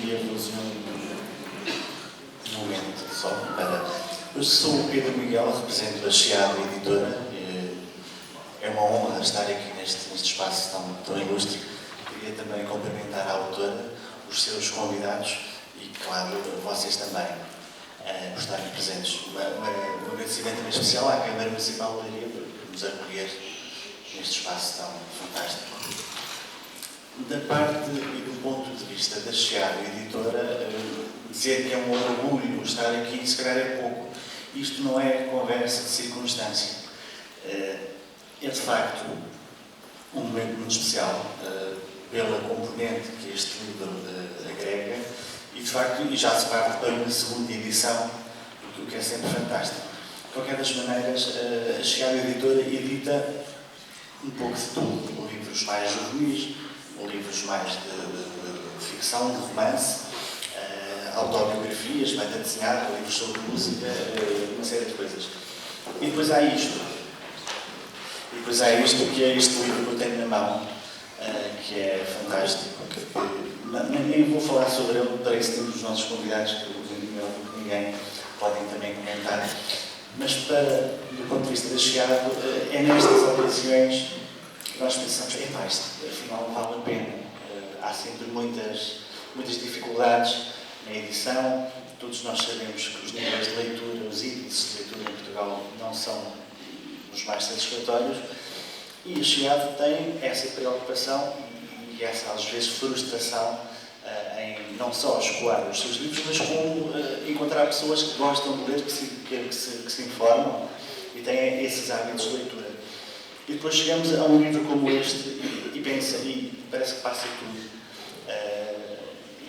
pedia-vos um momento só para... Eu sou o Pedro Miguel, represento a Chiado Editora. É uma honra estar aqui neste espaço tão ilustre. Queria também cumprimentar a autora, os seus convidados e, claro, vocês também, por estarem presentes. Um agradecimento também especial à Câmara Municipal de Leiria por nos acolher neste espaço tão fantástico. Da parte e do ponto de vista da Chiado Editora, dizer que é um orgulho estar aqui, se calhar é pouco. Isto não é conversa de circunstância. É de facto um momento muito especial pela componente que este livro agrega e de facto já se parte para uma segunda edição, o que é sempre fantástico. De qualquer das maneiras, a Chiado Editora edita um pouco de tudo, livros mais juvenis, livros mais de ficção, de romance, autobiografias, banda desenhada, livros sobre música, uma série de coisas. E depois há isto. Que é este livro que eu tenho na mão, que é fantástico. Nem vou falar sobre ele para esse tempo dos nossos convidados, que ninguém podem também comentar. Mas do ponto de vista da Chiado, é nestas ocasiões que nós pensamos, isto afinal vale a pena. Há sempre muitas dificuldades na edição. Todos nós sabemos que os níveis de leitura, os índices de leitura em Portugal não são os mais satisfatórios e a Chiado tem essa preocupação e essa, às vezes, frustração em não só escoar os seus livros, mas como encontrar pessoas que gostam de ler, que se informam e têm esses hábitos de leitura. E depois chegamos a um livro como este e parece que passa tudo.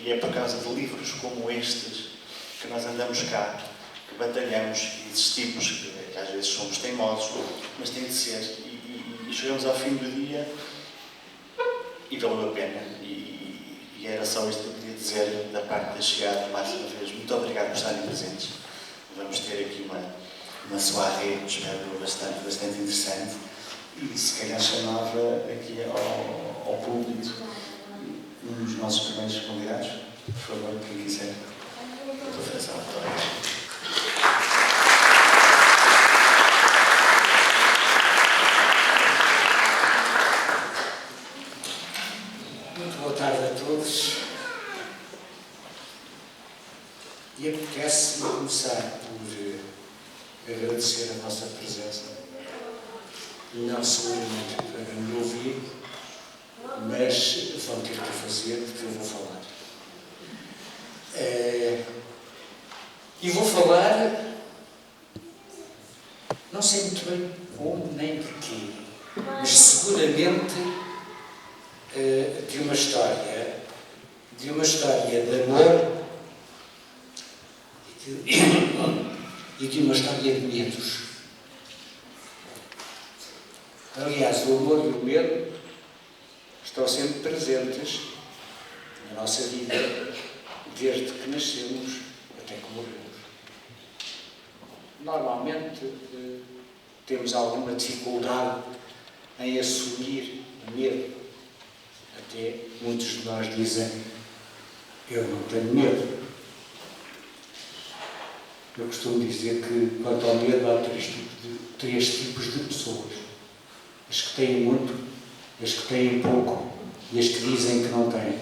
E é por causa de livros como estes que nós andamos cá, que batalhamos e insistimos, que às vezes somos teimosos, mas tem de ser. E chegamos ao fim do dia e valeu a pena. E era só isto que eu queria dizer da parte da Chiado, mais uma vez. Muito obrigado por estarem presentes. Vamos ter aqui uma soirée, espero, bastante interessante. E se calhar chamava aqui ao público um dos nossos primeiros convidados. Por favor, quem quiser. Muito boa tarde a todos. E apetece-me começar por agradecer a vossa presença. Não seguramente para me ouvir, mas vão ter que fazer porque eu vou falar. E vou falar, não sei muito bem como nem porquê, mas seguramente de uma história de amor e de uma história de medos. Aliás, o amor e o medo estão sempre presentes na nossa vida, desde que nascemos até que morremos. Normalmente temos alguma dificuldade em assumir o medo. Até muitos de nós dizem, eu não tenho medo. Eu costumo dizer que, quanto ao medo, há três tipos de pessoas. As que têm muito, as que têm pouco e as que dizem que não têm.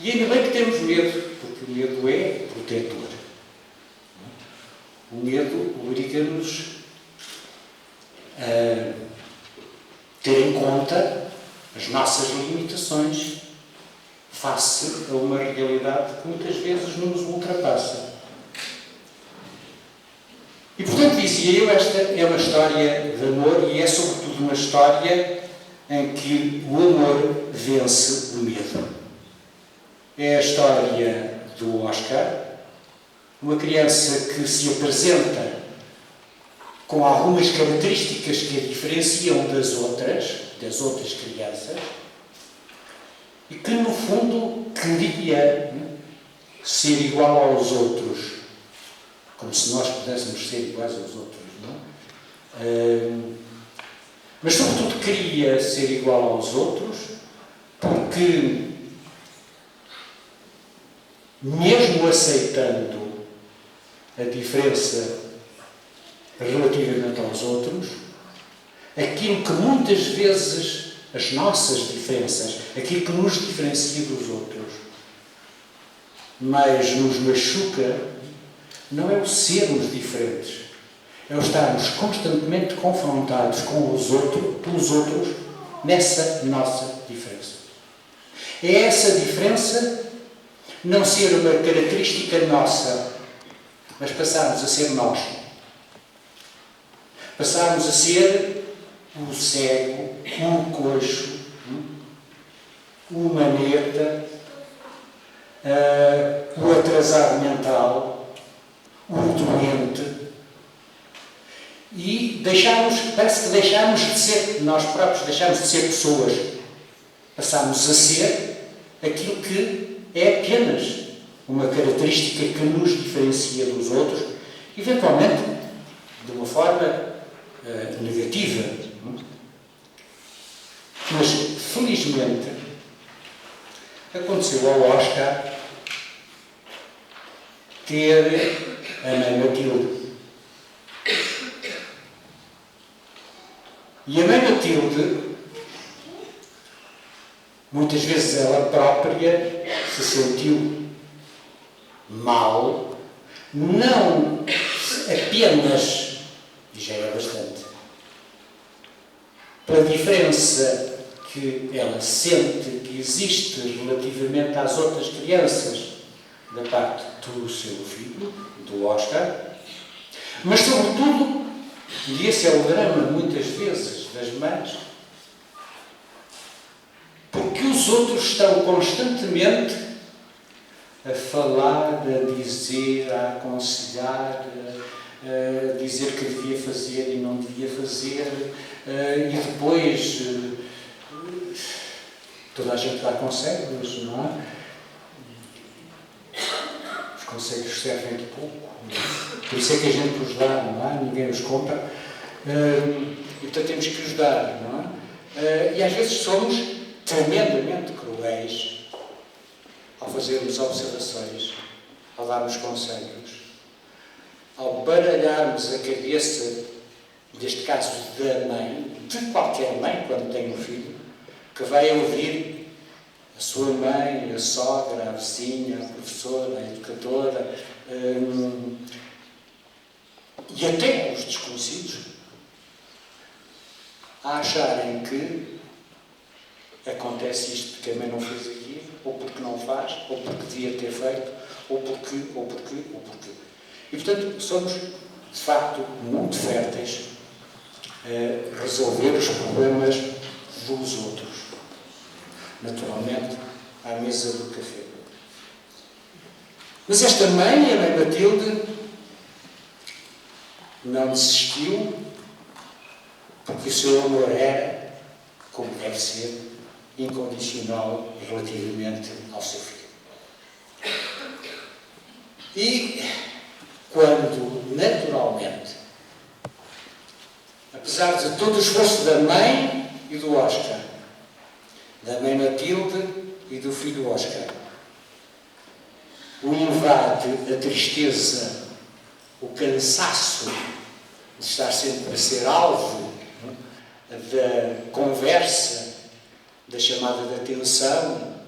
E ainda bem que temos medo, porque o medo é protetor. O medo obriga-nos a ter em conta as nossas limitações face a uma realidade que muitas vezes nos ultrapassa. E, portanto, dizia eu, esta é uma história de amor e é, sobretudo, uma história em que o amor vence o medo. É a história do Oscar, uma criança que se apresenta com algumas características que a diferenciam das outras crianças, e que, no fundo, queria ser igual aos outros, como se nós pudéssemos ser iguais aos outros, não? Mas, sobretudo, queria ser igual aos outros porque mesmo aceitando a diferença relativamente aos outros, aquilo que muitas vezes as nossas diferenças, aquilo que nos diferencia dos outros, mas nos machuca, não é o sermos diferentes, é o estarmos constantemente confrontados com os outros, pelos outros, nessa nossa diferença. É essa diferença não ser uma característica nossa, mas passarmos a ser nós. Passarmos a ser o cego, o coxo, o maneta, o atrasado mental, o doente. E parece que deixamos de ser nós próprios, deixamos de ser pessoas. Passamos a ser aquilo que é apenas uma característica que nos diferencia dos outros, eventualmente de uma forma negativa. Mas, felizmente, aconteceu ao Oscar ter a mãe Matilde. E a mãe Matilde, muitas vezes ela própria se sentiu mal, não apenas, e já é bastante, pela diferença que ela sente que existe relativamente às outras crianças da parte do seu filho, do Oscar, mas sobretudo, e esse é o drama muitas vezes das mães, porque os outros estão constantemente a falar, a dizer, a aconselhar, a dizer que devia fazer e não devia fazer, e depois toda a gente dá conselhos, não é? Os conselhos servem de pouco, não é? Por isso é que a gente os dá, não é? Ninguém os compra, e portanto temos que os dar, não é? E às vezes somos tremendamente cruéis ao fazermos observações, ao darmos conselhos, ao baralharmos a cabeça, neste caso da mãe, de qualquer mãe, quando tem um filho, que vai ouvir a sua mãe, a sogra, a vizinha, a professora, a educadora, e até os desconhecidos, a acharem que acontece isto porque a mãe não fez aquilo, ou porque não faz, ou porque devia ter feito, ou porque. E, portanto, somos, de facto, muito férteis a resolver os problemas dos outros. Naturalmente, à mesa do café. Mas esta mãe, a mãe Matilde, não desistiu, porque o seu amor era, como deve ser, incondicional relativamente ao seu filho. E quando, naturalmente, apesar de todo o esforço da mãe e do Oscar, da mãe Matilde e do filho Oscar, o invade a tristeza, o cansaço de estar sempre a ser alvo da conversa, da chamada de atenção,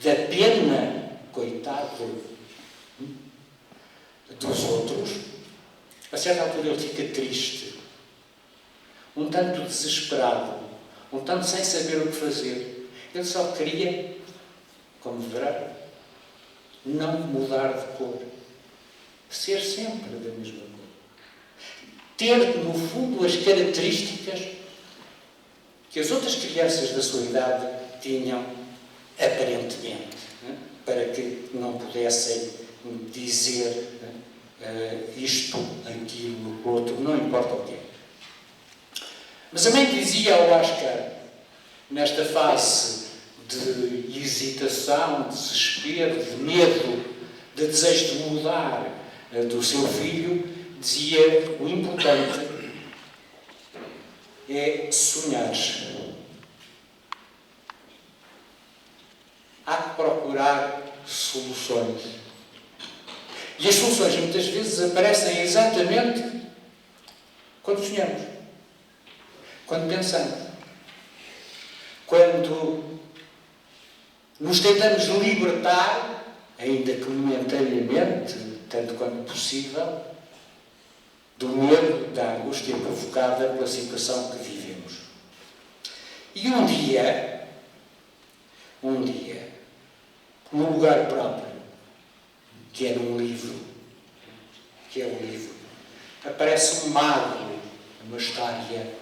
da pena, coitado, dos outros, a certa altura ele fica triste, um tanto desesperado, um tanto sem saber o que fazer. Ele só queria, como verá, não mudar de cor, ser sempre da mesma cor, ter no fundo as características que as outras crianças da sua idade tinham aparentemente, para que não pudessem dizer isto, aquilo, outro, não importa o que é. Mas a mãe dizia ao Oscar, nesta fase de hesitação, de desespero, de medo, de desejo de mudar do seu filho, dizia: o importante é sonhar. Há que procurar soluções. E as soluções muitas vezes aparecem exatamente quando sonhamos, quando pensamos, quando nos tentamos libertar, ainda que momentaneamente, tanto quanto possível, do medo, da angústia provocada pela situação que vivemos. E um dia, num lugar próprio, que é num livro, aparece um mago, uma história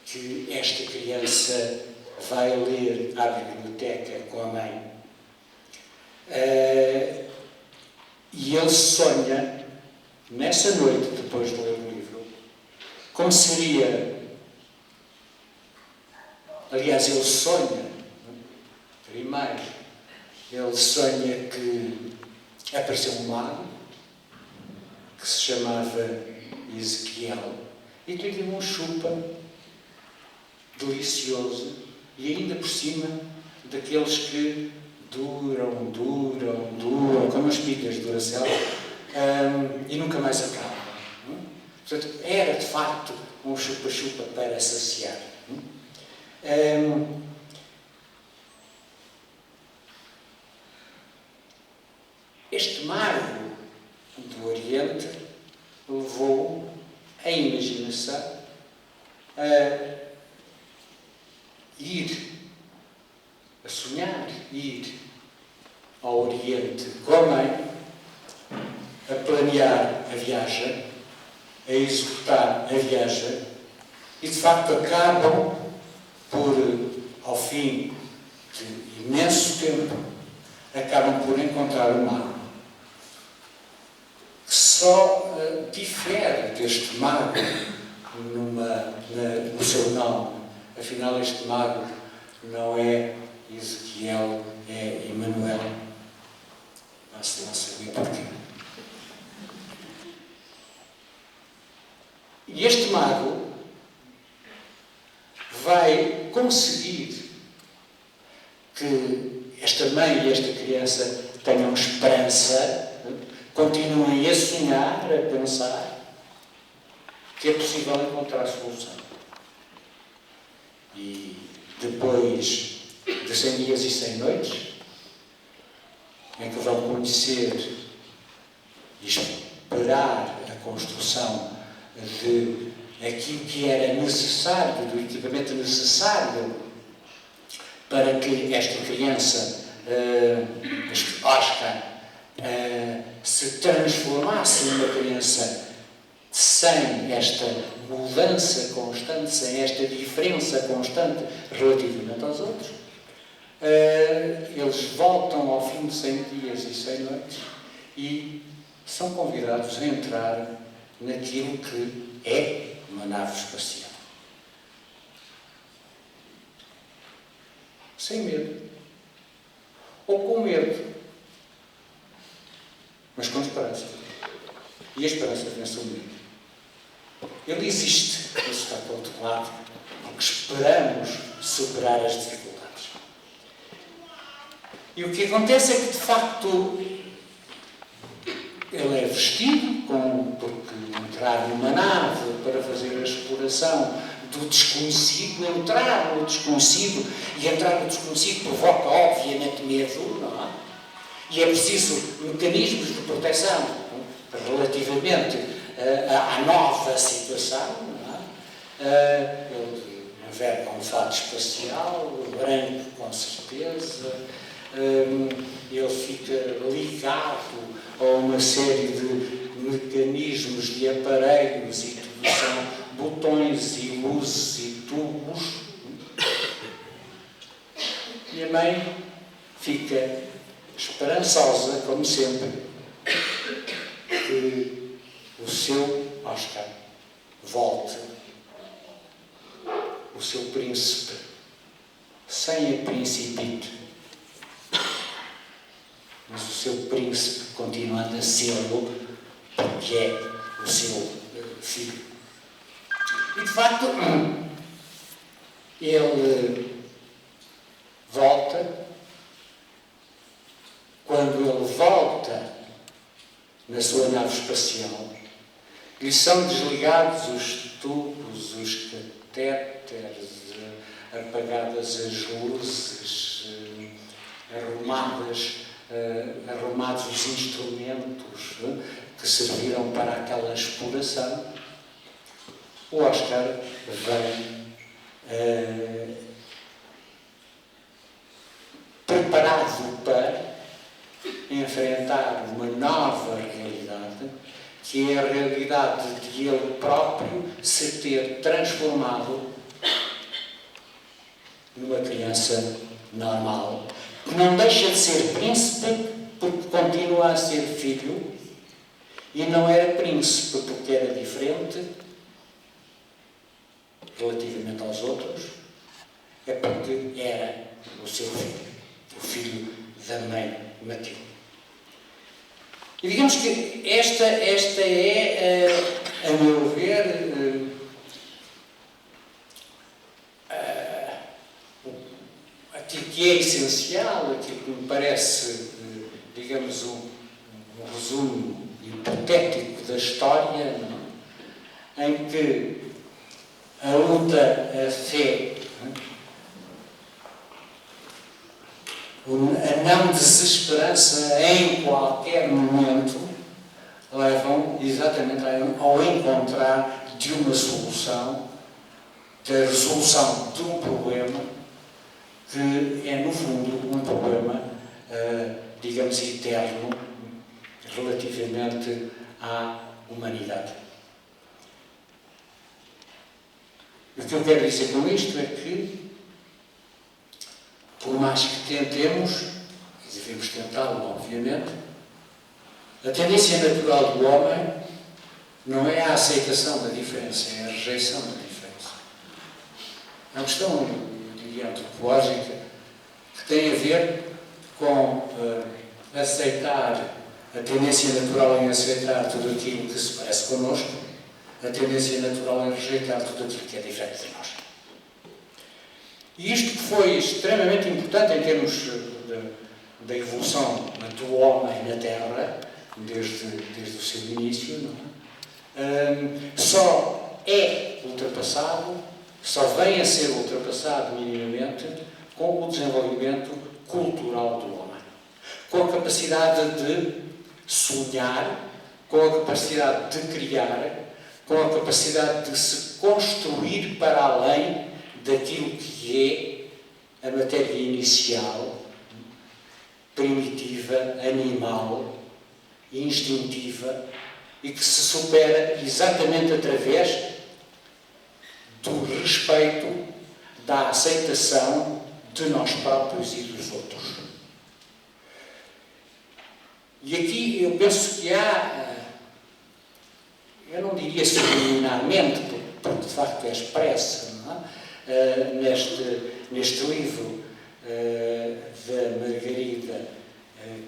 que esta criança vai ler à biblioteca com a mãe. E ele sonha, nessa noite, depois de ler o livro, como seria. Aliás, ele sonha, primeiro, ele sonha que apareceu um mago, que se chamava Ezequiel, e que lhe deu um chupa delicioso, e ainda por cima daqueles que duram, como as pilhas de Duracell, e nunca mais acabam. Portanto, era de facto um chupa-chupa para saciar. Este mago do Oriente levou a imaginação a ir, a sonhar, ir ao Oriente com a mãe, a planear a viagem, a executar a viagem, e de facto acabam por, ao fim de imenso tempo, acabam por encontrar o mago, que só difere deste mago no seu nome. Afinal, este mago não é Ezequiel, é Emanuel. Basta lá saber porquê. E este mago vai conseguir que esta mãe e esta criança tenham esperança, continuem a sonhar, a pensar que é possível encontrar solução. E depois de 100 dias e 100 noites, em que vão conhecer e esperar a construção de aquilo que era necessário, do equipamento necessário para que esta criança, este Oscar, se transformasse numa criança sem esta mudança constante, sem esta diferença constante relativamente aos outros. Eles voltam ao fim de 100 dias e 100 noites e são convidados a entrar naquilo que é uma nave espacial. Sem medo. Ou com medo. Mas com esperança. E a esperança vence o medo. Ele existe, isso está para o outro lado, porque esperamos superar as dificuldades. E o que acontece é que, de facto, ele é vestido, porque entrar numa nave para fazer a exploração do desconhecido, entrar no desconhecido, e entrar no desconhecido provoca, obviamente, medo, não é? E é preciso mecanismos de proteção relativamente à nova situação, não é? Ele enverga um fato espacial, branco com certeza, ele fica ligado a uma série de mecanismos, de aparelhos, e tudo são botões e luzes e tubos. E a mãe fica esperançosa, como sempre, que o seu Oscar volte, o seu príncipe, sem a principito, mas o seu príncipe continuando a ser-lo, porque é o seu filho. E, de facto, ele volta quando quando ele volta na sua nave espacial, lhe são desligados os tubos, os catéteres, apagadas as luzes, arrumados os instrumentos que serviram para aquela exploração. O Oscar vem preparado para enfrentar uma nova realidade, que é a realidade de ele próprio se ter transformado numa criança normal, que não deixa de ser príncipe porque continua a ser filho, e não era príncipe porque era diferente relativamente aos outros, é porque era o seu filho, o filho da mãe Matilde. E digamos que esta é, a meu ver, aquilo que é essencial, aquilo que me parece, digamos, um resumo hipotético da história, não? Em que a luta, a fé, a não desesperança em qualquer momento levam exatamente ao encontrar de uma solução, da resolução de um problema que é, no fundo, um problema, digamos, eterno relativamente à humanidade. O que eu quero dizer com isto é que, por mais que tentemos, e devemos tentá-lo, obviamente, a tendência natural do homem não é a aceitação da diferença, é a rejeição da diferença. É uma questão, eu diria, antropológica, que tem a ver com aceitar, a tendência natural em aceitar tudo aquilo que se parece connosco, a tendência natural em rejeitar tudo aquilo que é diferente de nós. E isto que foi extremamente importante em termos da evolução do homem na Terra, desde o seu início, não é? Só é ultrapassado, só vem a ser ultrapassado minimamente com o desenvolvimento cultural do homem. Com a capacidade de sonhar, com a capacidade de criar, com a capacidade de se construir para além daquilo que é a matéria inicial, primitiva, animal, instintiva, e que se supera exatamente através do respeito, da aceitação de nós próprios e dos outros. E aqui eu penso que há, eu não diria subliminarmente, porque de facto é expresso, não é? Neste livro da Margarida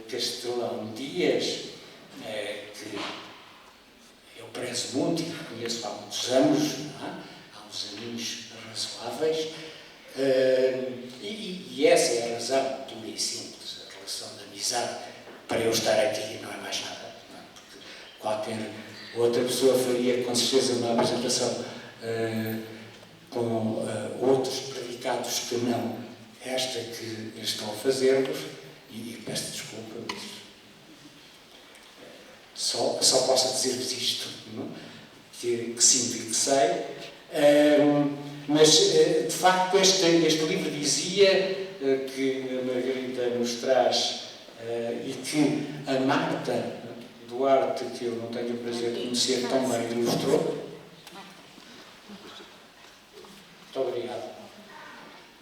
Castelão Dias, que eu prezo muito e que conheço há muitos anos, não é? Há uns aninhos razoáveis, e essa é a razão pura e simples, a relação de amizade. Para eu estar aqui não é mais nada, não é? Porque qualquer outra pessoa faria com certeza uma apresentação com outros predicados que não esta que estão a fazer-vos, e peço desculpa, mas só posso dizer-vos isto, não? Que sinto e que sei, mas de facto este livro dizia que a Margarida nos traz e que a Marta Duarte, que eu não tenho o prazer de conhecer, tão bem ilustrou. Muito obrigado.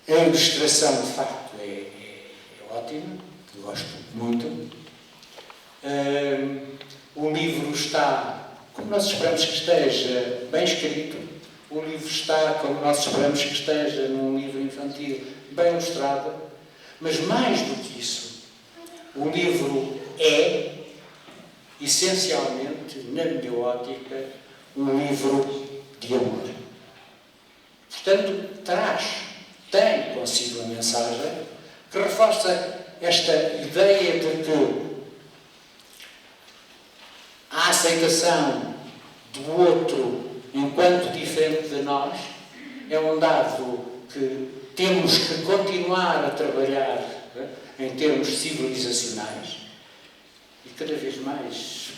A ilustração, de facto, é ótima, gosto muito. O livro está, como nós esperamos que esteja, bem escrito. O livro está, como nós esperamos que esteja, num livro infantil, bem ilustrado. Mas mais do que isso, o livro é, essencialmente, na minha ótica, um livro de amor. Portanto, tem consigo uma mensagem que reforça esta ideia de que a aceitação do outro enquanto diferente de nós é um dado que temos que continuar a trabalhar em termos civilizacionais e cada vez mais,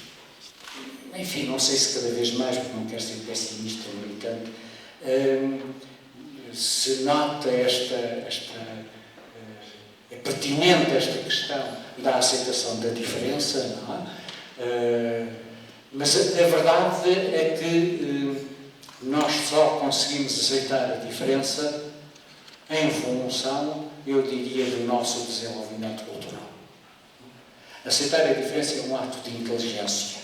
enfim, não sei se cada vez mais, porque não quero ser pessimista, no entanto, se nota é pertinente esta questão da aceitação da diferença, não é? Mas a verdade é que nós só conseguimos aceitar a diferença em função, eu diria, do nosso desenvolvimento cultural. Aceitar a diferença é um ato de inteligência.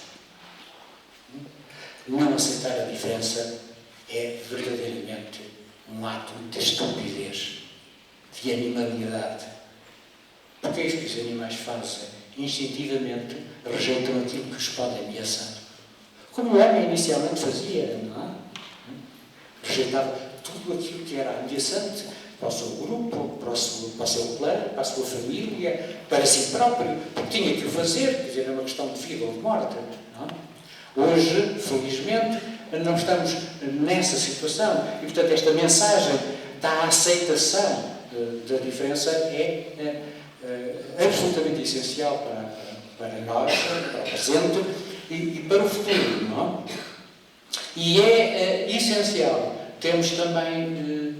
Não aceitar a diferença é verdadeiramente um ato de estupidez, de animalidade. Porque é isso que os animais fazem. Instintivamente rejeitam aquilo que os pode ameaçar. Como o homem inicialmente fazia, não é? Rejeitava tudo aquilo que era ameaçante para o seu grupo, para o seu clã, para a sua família, para si próprio, porque tinha que o fazer, quer dizer, é uma questão de vida ou de morte. Não é? Hoje, felizmente, não estamos nessa situação e, portanto, esta mensagem da aceitação da diferença é absolutamente essencial para nós, para o presente e para o futuro, não é? E é essencial termos também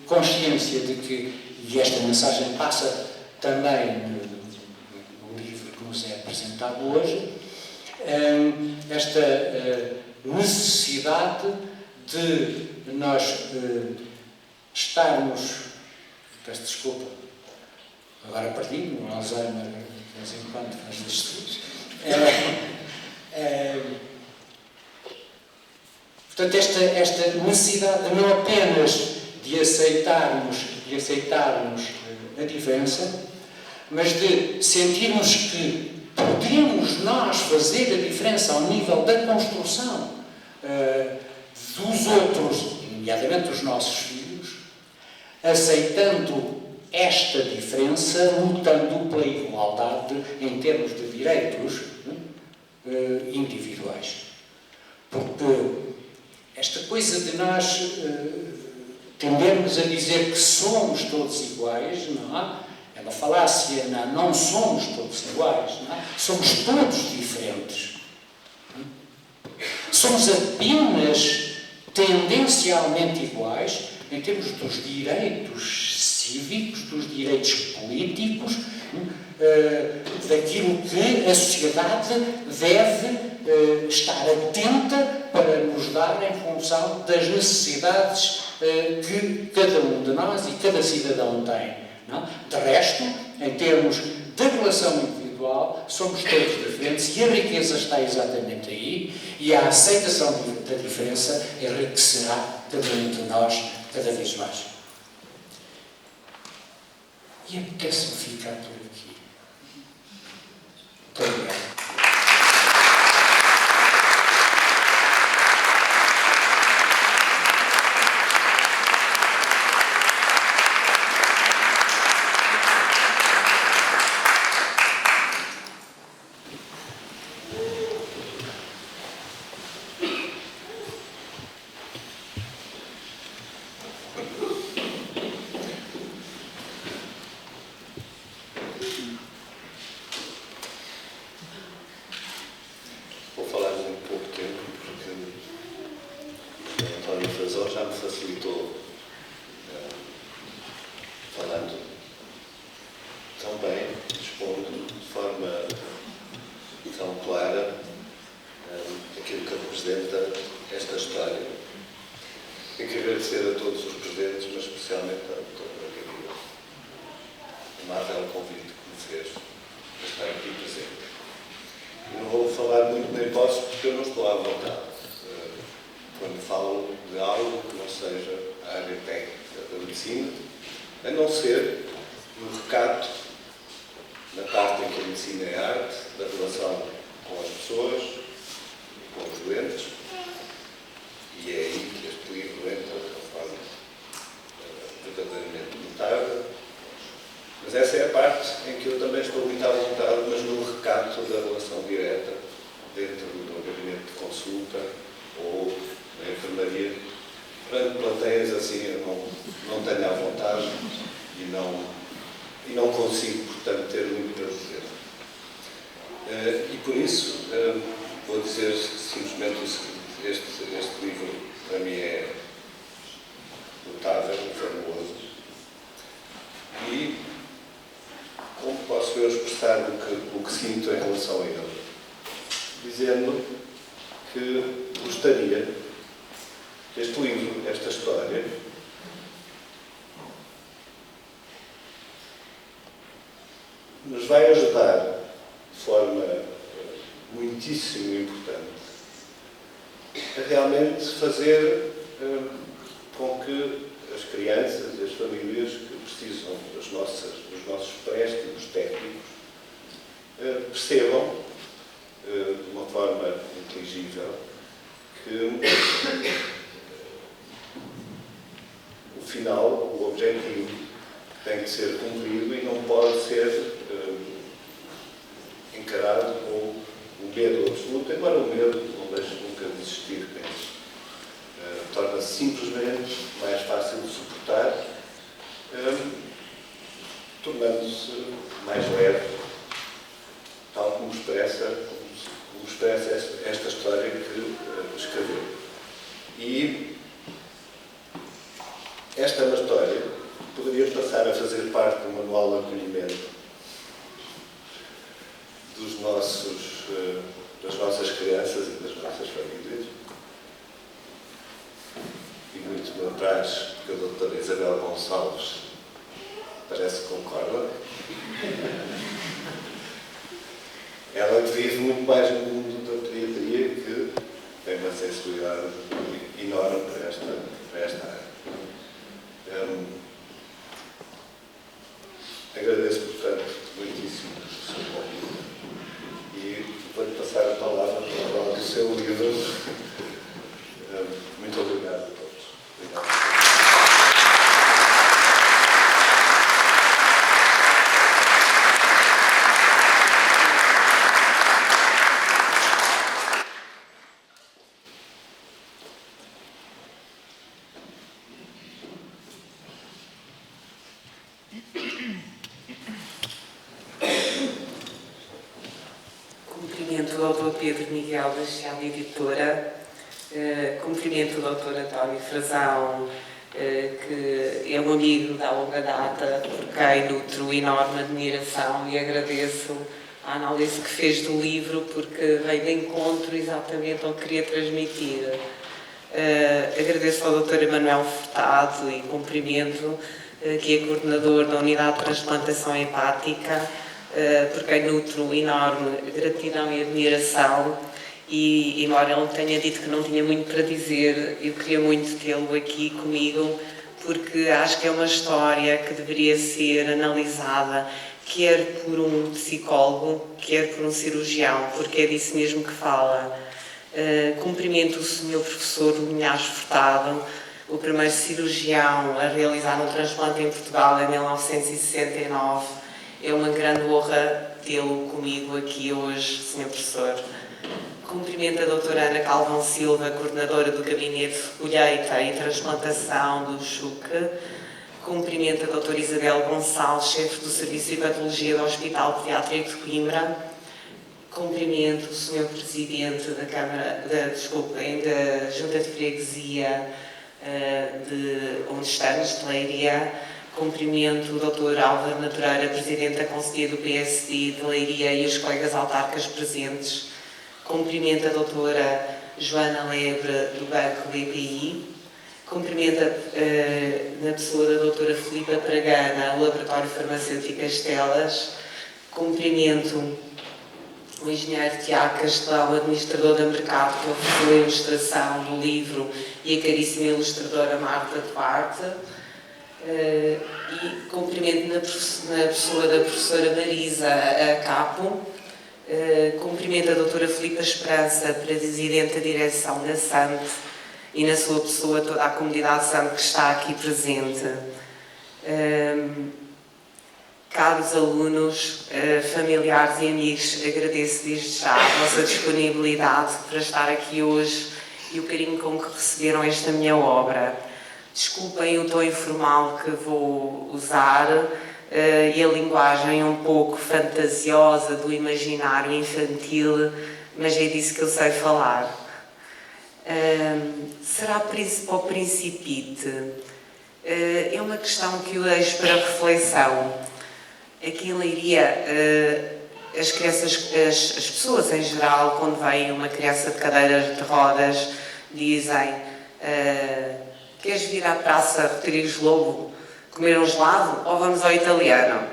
consciência de que, e esta mensagem passa também no livro que nos é apresentado hoje, esta necessidade de nós estarmos, peço desculpa, agora perdi-me, um Alzheimer de vez em quando faz isto. Portanto, esta necessidade de não apenas de aceitarmos a diferença, mas de sentirmos que podemos nós fazer a diferença ao nível da construção dos outros, nomeadamente dos nossos filhos, aceitando esta diferença, lutando pela igualdade em termos de direitos individuais. Porque esta coisa de nós tendermos a dizer que somos todos iguais, não é? É uma falácia, não somos todos iguais, não é? Somos todos diferentes. Somos apenas tendencialmente iguais em termos dos direitos cívicos, dos direitos políticos, daquilo que a sociedade deve estar atenta para nos dar em função das necessidades que cada um de nós e cada cidadão tem. Não? De resto, em termos de relação individual, somos todos diferentes e a riqueza está exatamente aí e a aceitação da diferença enriquecerá cada um de nós cada vez mais. E apetece-me ficar por aqui. Muito obrigado. Já me facilitou falando tão bem, expondo de forma tão clara aquilo que representa esta história. Tenho que agradecer a todos os presentes, mas especialmente a doutora Margarida, o amável convite que me fez para estar aqui presente. Eu não vou falar muito na hipótese porque eu não estou à vontade. Quando falo de algo que não seja a área técnica da medicina, a não ser no recato, na parte em que a medicina é arte, da relação com as pessoas, com os doentes, e é aí que este livro entra de uma forma verdadeiramente notável. Mas essa é a parte em que facto da relação direta dentro do gabinete de consulta ou na enfermaria. Para plateias assim eu não tenho à vontade e não consigo, portanto, ter muito para dizer. E por isso vou dizer simplesmente o seguinte: este livro para mim é notável, fabuloso, e como posso eu expressar o que sinto em relação a ele? Dizendo que gostaria que este livro, esta história, nos vai ajudar de forma muitíssimo importante a realmente fazer com que as crianças e as famílias que precisam dos nossos préstimos técnicos percebam de uma forma inteligível que o final, o objetivo, tem que ser cumprido e não pode ser encarado com o medo absoluto, embora o medo não deixe nunca de existir, penso. Torna-se simplesmente mais fácil de suportar, tornando-se mais leve, tal como expressa esta história que escreveu. E esta é uma história que poderia passar a fazer parte do manual de acolhimento das nossas crianças e das nossas famílias. E muito me apraz que a doutora Isabel Gonçalves parece que concorda. Ela vive muito mais no mundo da pediatria, que tem uma sensibilidade enorme para esta área. Agradeço, portanto, muitíssimo o seu convite e vou-lhe passar a palavra para falar do seu livro. Muito obrigado a todos. Obrigado. Cumprimento o Dr. Pedro Miguel da Chiado Editora, cumprimento o Dr. António Frazão, que é um amigo da longa data, por quem nutro enorme admiração e agradeço a análise que fez do livro, porque veio de encontro exatamente ao que queria transmitir. Agradeço ao Dr. Emanuel Furtado e cumprimento, que é coordenador da Unidade de Transplantação Hepática, por quem nutro enorme gratidão e admiração, e embora ele tenha dito que não tinha muito para dizer, eu queria muito tê-lo aqui comigo, porque acho que é uma história que deveria ser analisada, quer por um psicólogo, quer por um cirurgião, porque é disso mesmo que fala. Cumprimento o Sr. Professor Linhares Furtado, o primeiro cirurgião a realizar um transplante em Portugal em 1969. É uma grande honra tê-lo comigo aqui hoje, Sr. Professor. Cumprimento a doutora Ana Calvão Silva, coordenadora do Gabinete de Colheita e Transplantação do XUC. Cumprimento a doutora Isabel Gonçalves, chefe do Serviço de Patologia do Hospital Pediátrico de Coimbra. Cumprimento o Sr. Presidente da Junta de Freguesia de onde estamos, de Leiria. Cumprimento o Dr. Álvaro Natureira, Presidente da Conselhia do PSD de Leiria e os colegas autarcas presentes. Cumprimento a doutora Joana Lebre, do Banco BPI. Cumprimento na pessoa da doutora Filipa Pragana, o Laboratório Farmacêutico Estelas. Cumprimento o engenheiro Tiago Castelão, administrador da Mercado, que ofereceu a ilustração do livro, e a caríssima ilustradora Marta Duarte. E cumprimento na pessoa da professora Marisa Capo. Cumprimento a doutora Filipa Esperança, presidente da direção da SANT, e na sua pessoa toda a comunidade SANT que está aqui presente. caros alunos, familiares e amigos, agradeço desde já a vossa disponibilidade para estar aqui hoje e o carinho com que receberam esta minha obra. Desculpem o tom informal que vou usar e a linguagem um pouco fantasiosa do imaginário infantil, mas é disso que eu sei falar. Será para o Principite? É uma questão que eu deixo para reflexão. Aqui em Leiria, as pessoas em geral, quando vem uma criança de cadeiras de rodas, dizem: queres vir à Praça Rodrigues Lobo comer um gelado ou vamos ao italiano?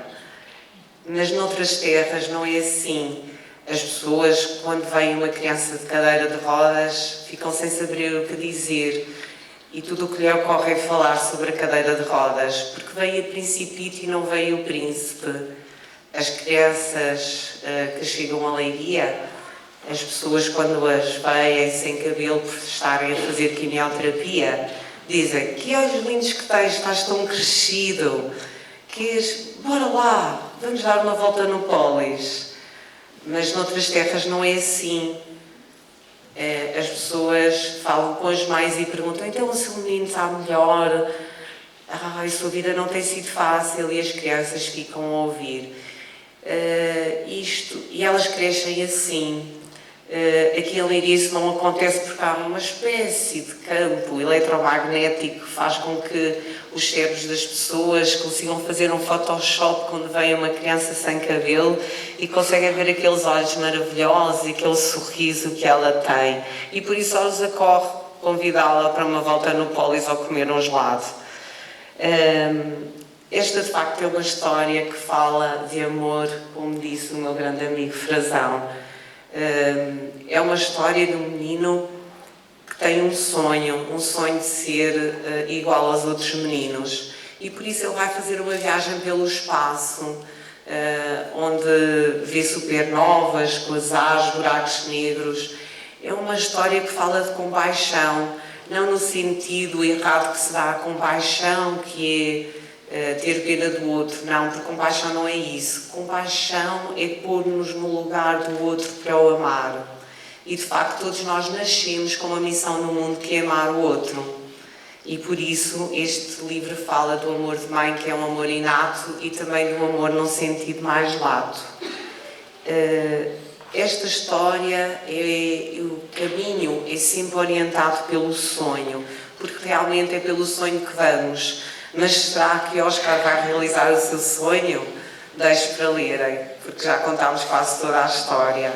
Mas noutras terras não é assim. As pessoas, quando vem uma criança de cadeira de rodas, ficam sem saber o que dizer. E tudo o que lhe ocorre é falar sobre a cadeira de rodas, porque veio a Principite e não veio o príncipe. As crianças que chegam a Leiria, as pessoas quando as veem sem cabelo por estarem a fazer quimioterapia, dizem: que olhos lindos que tens, estás tão crescido, bora lá, vamos dar uma volta no Polis. Mas noutras terras não é assim. As pessoas falam com as mães e perguntam: então o seu menino está melhor? A sua vida não tem sido fácil, e as crianças ficam a ouvir isto, e elas crescem assim. Aqui em Leiria isso não acontece porque há uma espécie de campo eletromagnético que faz com que os cérebros das pessoas consigam fazer um Photoshop quando vem uma criança sem cabelo e conseguem ver aqueles olhos maravilhosos e aquele sorriso que ela tem. E por isso lhes ocorre convidá-la para uma volta no Polis ou comer um gelado. Esta, de facto, é uma história que fala de amor, como disse o meu grande amigo Frazão. É uma história de um menino que tem um sonho de ser igual aos outros meninos. E por isso ele vai fazer uma viagem pelo espaço, onde vê supernovas, quasares, buracos negros. É uma história que fala de compaixão, não no sentido errado que se dá a compaixão, que é ter pena do outro. Não, porque compaixão não é isso. Compaixão é pôr-nos no lugar do outro para o amar. E de facto todos nós nascemos com uma missão no mundo, que é amar o outro. E por isso este livro fala do amor de mãe, que é um amor inato, e também do amor num sentido mais lato. Esta história, o caminho é sempre orientado pelo sonho, porque realmente é pelo sonho que vamos. Mas será que Oscar vai realizar o seu sonho? Deixo para lerem, porque já contámos quase toda a história.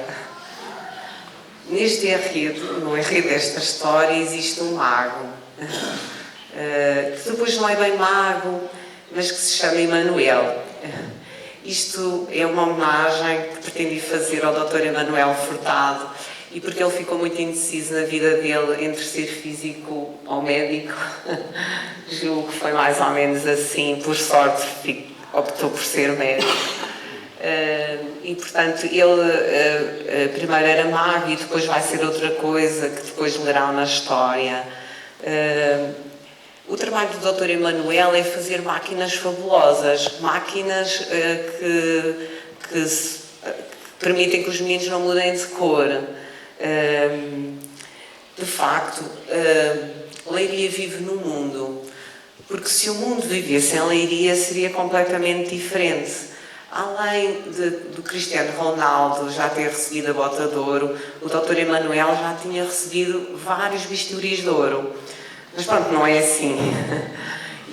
Neste enredo, no enredo desta história, existe um mago, que depois não é bem mago, mas que se chama Emanuel. Isto é uma homenagem que pretendi fazer ao Dr. Emanuel Furtado, e porque ele ficou muito indeciso na vida dele entre ser físico ou médico. Julgo que foi mais ou menos assim. Por sorte optou por ser médico. E portanto ele primeiro era mago e depois vai ser outra coisa que depois lerão na história. O trabalho do Dr. Emanuel é fazer máquinas fabulosas, máquinas que permitem que os meninos não mudem de cor. De facto, Leiria vive no mundo, porque se o mundo vivesse em Leiria seria completamente diferente. Além do Cristiano Ronaldo já ter recebido a Bota de Ouro, o Dr. Emanuel já tinha recebido vários bisturis de ouro. Mas pronto, não é assim.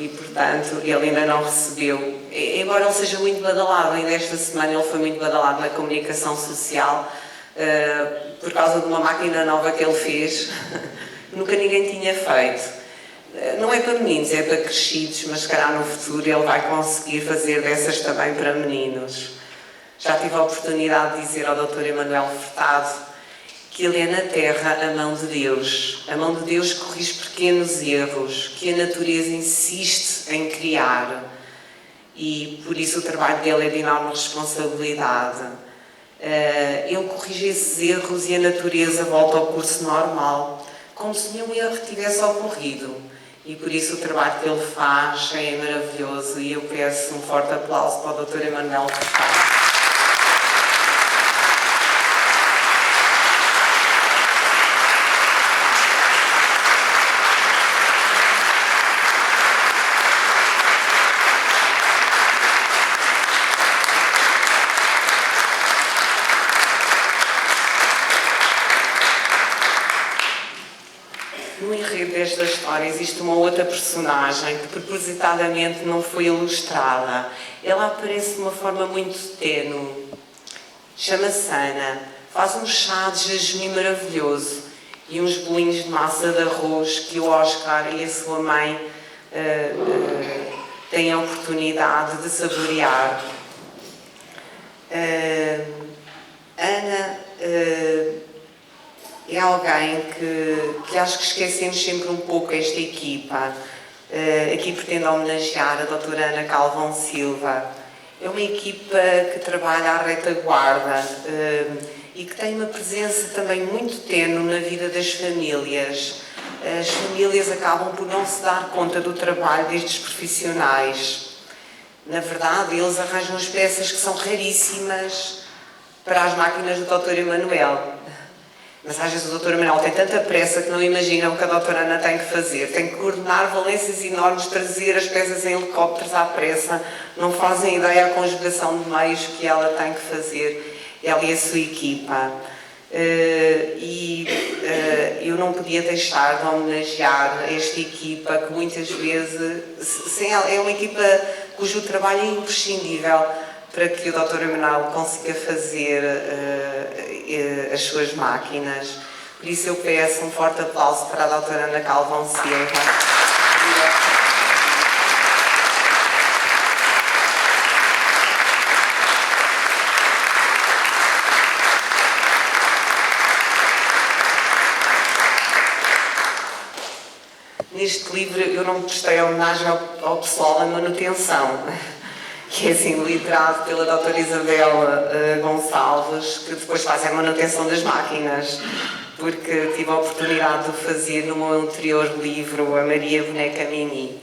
E portanto, ele ainda não recebeu. Embora ele seja muito badalado, ainda esta semana ele foi muito badalado na comunicação social, por causa de uma máquina nova que ele fez. Nunca ninguém tinha feito. Não é para meninos, é para crescidos, mas se calhar no futuro ele vai conseguir fazer dessas também para meninos. Já tive a oportunidade de dizer ao Dr. Emanuel Furtado que ele é na Terra a mão de Deus que corrige pequenos erros, que a natureza insiste em criar, e por isso o trabalho dele é de enorme responsabilidade. Ele corrige esses erros e a natureza volta ao curso normal, como se nenhum erro tivesse ocorrido. e por isso o trabalho que ele faz é maravilhoso e eu peço um forte aplauso para o Dr. Emanuel Furtado. No enredo desta história existe uma outra personagem que propositadamente não foi ilustrada. Ela aparece de uma forma muito tenue. Chama-se Ana, faz um chá de jasmim maravilhoso e uns bolinhos de massa de arroz que o Oscar e a sua mãe têm a oportunidade de saborear. Ana é alguém que acho que esquecemos sempre um pouco esta equipa. Aqui pretendo homenagear a doutora Ana Calvão Silva. É uma equipa que trabalha à retaguarda e que tem uma presença também muito tenue na vida das famílias. As famílias acabam por não se dar conta do trabalho destes profissionais. Na verdade, eles arranjam as peças que são raríssimas para as máquinas do Dr. Emanuel. Mas às vezes o Dr. Emanuel tem tanta pressa que não imagina o que a doutora Ana tem que fazer. Tem que coordenar valências enormes, trazer as peças em helicópteros à pressa. Não fazem ideia a conjugação de meios que ela tem que fazer, ela e a sua equipa. Eu não podia deixar de homenagear esta equipa que muitas vezes é uma equipa cujo trabalho é imprescindível para que o Dr. Emanuel consiga fazer as suas máquinas. Por isso eu peço um forte aplauso para a doutora Ana Calvão Silva. Neste livro eu não prestei homenagem ao pessoal da manutenção, que é assim liderado pela doutora Isabela Gonçalves, que depois faz a manutenção das máquinas, porque tive a oportunidade de o fazer no meu anterior livro, A Maria Boneca Mini.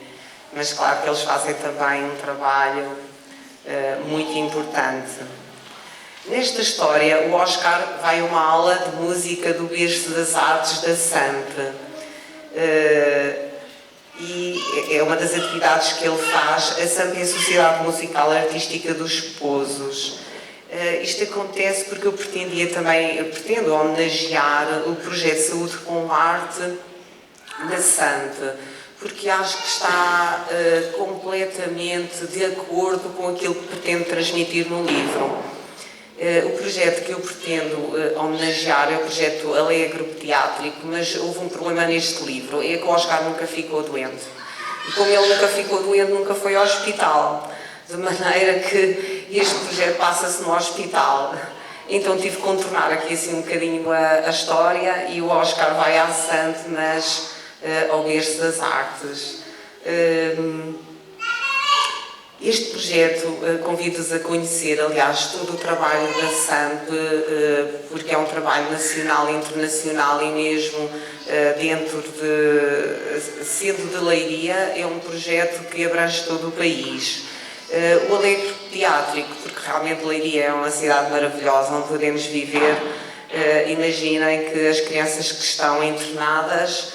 Mas claro que eles fazem também um trabalho muito importante. Nesta história, o Oscar vai a uma aula de música do Berço das Artes da SAMP. E é uma das atividades que ele faz. A SAMP é a Sociedade Musical Artística dos Esposos. Isto acontece porque eu pretendo homenagear o projeto Saúde com Arte da SAMP, porque acho que está completamente de acordo com aquilo que pretendo transmitir no livro. O projeto que eu pretendo homenagear é o projeto Alegro Pediátrico, mas houve um problema neste livro, é que o Oscar nunca ficou doente. E como ele nunca ficou doente, nunca foi ao hospital, de maneira que este projeto passa-se no hospital. Então tive que contornar aqui assim um bocadinho a história e o Oscar vai à SAMP, mas ao Berço das Artes. Este projeto convido-vos a conhecer, aliás, todo o trabalho da SAMP, porque é um trabalho nacional e internacional e mesmo sendo de Leiria, é um projeto que abrange todo o país. O Alegro Pediátrico, porque realmente Leiria é uma cidade maravilhosa onde podemos viver. Imaginem que as crianças que estão internadas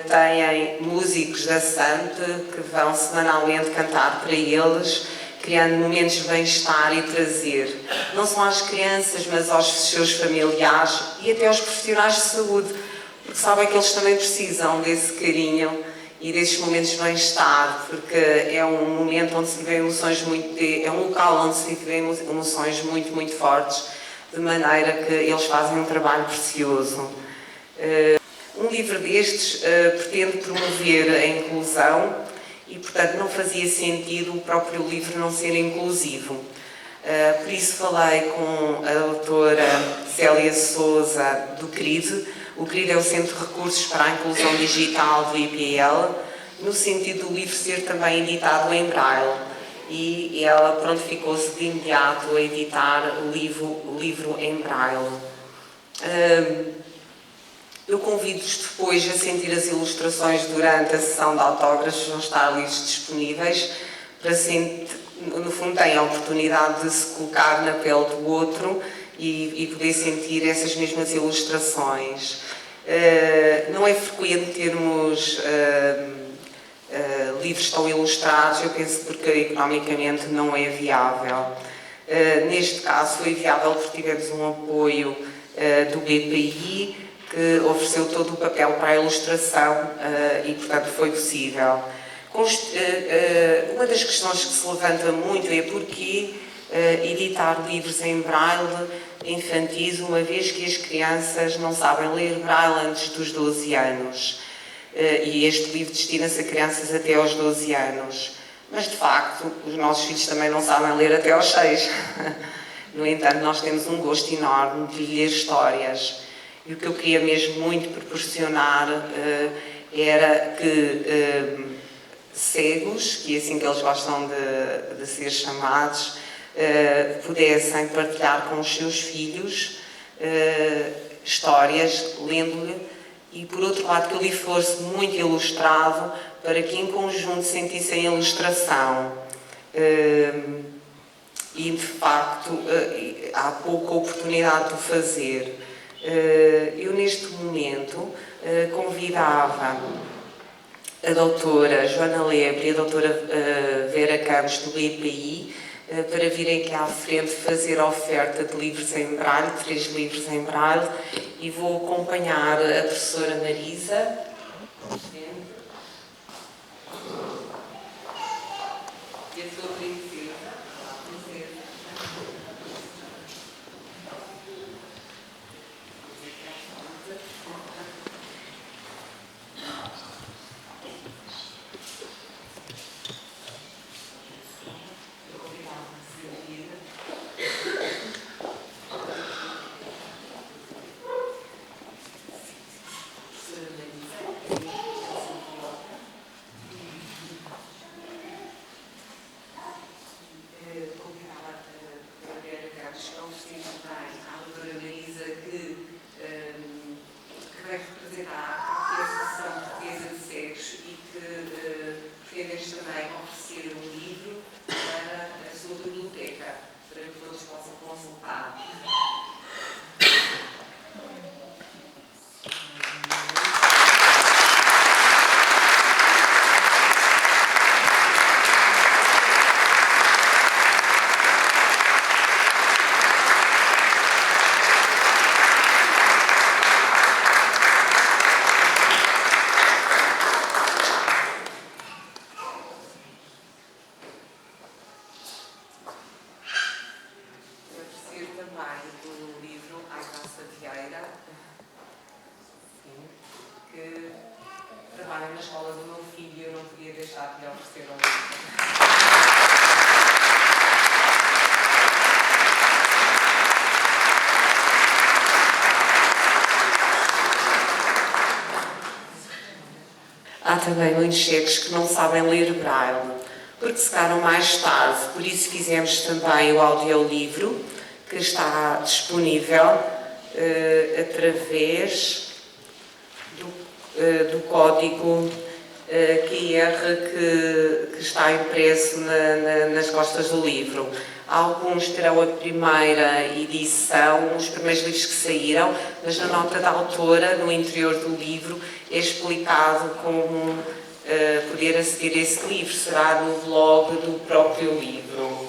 têm músicos da SAMP que vão semanalmente cantar para eles, criando momentos de bem-estar e prazer, não só às crianças, mas aos seus familiares e até aos profissionais de saúde, porque sabem que eles também precisam desse carinho e desses momentos de bem-estar, porque é um momento onde se vivem emoções é um local onde se vivem emoções muito, muito fortes, de maneira que eles fazem um trabalho precioso. Um livro destes pretende promover a inclusão e, portanto, não fazia sentido o próprio livro não ser inclusivo. Por isso falei com a doutora Célia Sousa do CRID. O CRID é o Centro de Recursos para a Inclusão Digital do IPL, no sentido do livro ser também editado em Braille. E ela prontificou-se de imediato a editar o livro em Braille. Eu convido-vos depois a sentir as ilustrações durante a sessão de autógrafos, vão estar ali disponíveis, para sentir, no fundo têm a oportunidade de se colocar na pele do outro e poder sentir essas mesmas ilustrações. Não é frequente termos livros tão ilustrados, eu penso porque economicamente não é viável. Neste caso foi viável porque tivemos um apoio do BPI, que ofereceu todo o papel para a ilustração e, portanto, foi possível. Uma das questões que se levanta muito é porquê editar livros em braille infantis, uma vez que as crianças não sabem ler braille antes dos 12 anos. E este livro destina-se a crianças até aos 12 anos. Mas, de facto, os nossos filhos também não sabem ler até aos 6. No entanto, nós temos um gosto enorme de ler histórias. E o que eu queria mesmo muito proporcionar era que cegos, que é assim que eles gostam de ser chamados, pudessem partilhar com os seus filhos histórias, lendo-lhe, e por outro lado que o livro fosse muito ilustrado para que em conjunto sentissem a ilustração. E de facto há pouca oportunidade de o fazer. Eu neste momento convidava a doutora Joana Lebre e a doutora Vera Campos do BPI para virem aqui à frente fazer a oferta de livros em braille, 3 livros em braille, e vou acompanhar a professora Marisa. E a sua princesa. Há também muitos cegos que não sabem ler braille, porque chegaram mais tarde, por isso fizemos também o audiolivro, que está disponível através do código QR que está impresso nas costas do livro. Alguns terão a primeira edição, os primeiros livros que saíram, mas na nota da autora, no interior do livro, é explicado como poder aceder a esse livro. Será no blog do próprio livro.